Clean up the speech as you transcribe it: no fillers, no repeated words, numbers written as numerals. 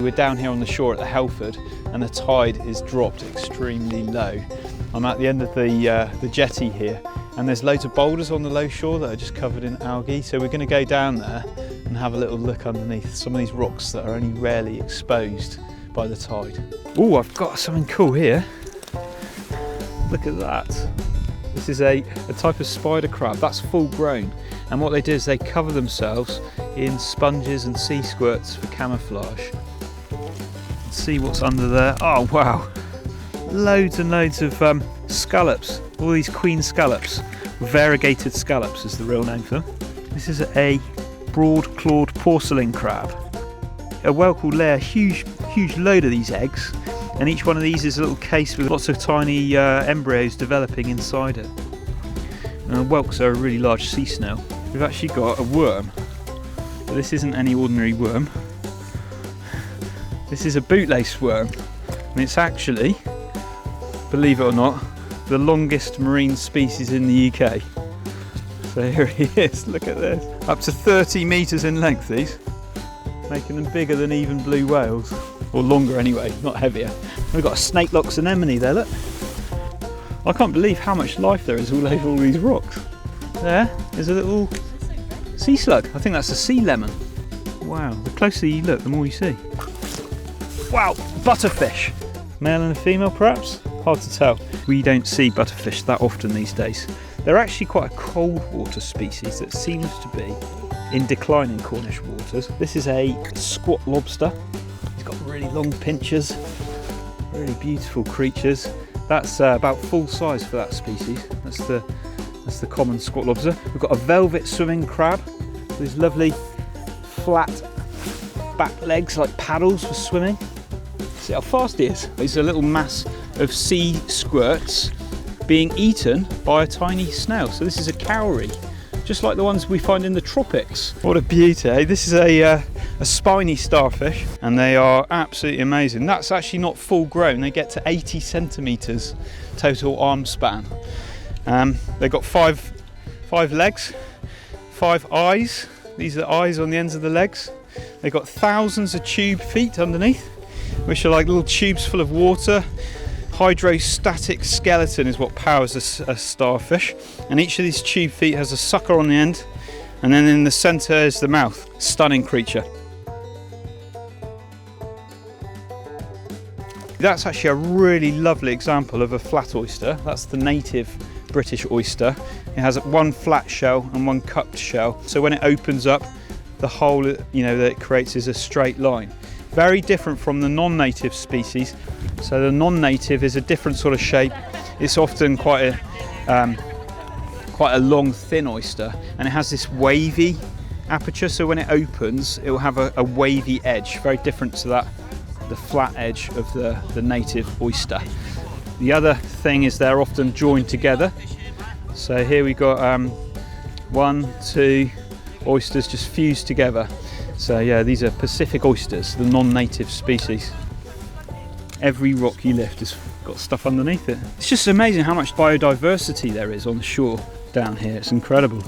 We're down here on the shore at the Helford and the tide is dropped extremely low. I'm at the end of the jetty here and there's loads of boulders on the low shore that are just covered in algae, so we're going to go down there and have a little look underneath some of these rocks that are only rarely exposed by the tide. Oh, I've got something cool here. Look at that. This is a type of spider crab that's full grown, and what they do is they cover themselves in sponges and sea squirts for camouflage. See what's under there. Oh wow, loads and loads of scallops, all these queen scallops. Variegated scallops is the real name for them. This is a broad-clawed porcelain crab. A whelk will lay a huge load of these eggs, and each one of these is a little case with lots of tiny embryos developing inside it. Whelks are a really large sea snail. We've actually got a worm, but this isn't any ordinary worm. This is a bootlace worm, and it's actually, believe it or not, the longest marine species in the UK. So here he is, look at this. Up to 30 metres in length, these. Making them bigger than even blue whales. Or longer anyway, not heavier. We've got a snake-lox anemone there, look. I can't believe how much life there is all over all these rocks. There's a little sea slug. I think that's a sea lemon. Wow, the closer you look, the more you see. Wow, butterfish. Male and a female perhaps? Hard to tell. We don't see butterfish that often these days. They're actually quite a cold water species that seems to be in decline in Cornish waters. This is a squat lobster. He's got really long pinchers, really beautiful creatures. That's about full size for that species. That's the common squat lobster. We've got a velvet swimming crab with these lovely flat back legs like paddles for swimming. See how fast he is. He's a little mass of sea squirts being eaten by a tiny snail. So this is a cowrie, just like the ones we find in the tropics. What a beauty, eh? This is a spiny starfish, and they are absolutely amazing. That's actually not full grown. They get to 80 centimetres total arm span. They've got five legs, 5 eyes. These are the eyes on the ends of the legs. They've got thousands of tube feet underneath, which are like little tubes full of water. Hydrostatic skeleton is what powers a starfish, and each of these tube feet has a sucker on the end, and then in the centre is the mouth. Stunning creature. That's actually a really lovely example of a flat oyster. That's the native British oyster. It has one flat shell and one cupped shell, so when it opens up, the hole that it creates is a straight line. Very different from the non-native species. So the non-native is a different sort of shape. It's often quite a long, thin oyster, and it has this wavy aperture. So when it opens, it will have a wavy edge, very different to the flat edge of the native oyster. The other thing is they're often joined together. So here we got 1, 2 oysters just fused together. So yeah, these are Pacific oysters, the non-native species. Every rock you lift has got stuff underneath it. It's just amazing how much biodiversity there is on the shore down here. It's incredible.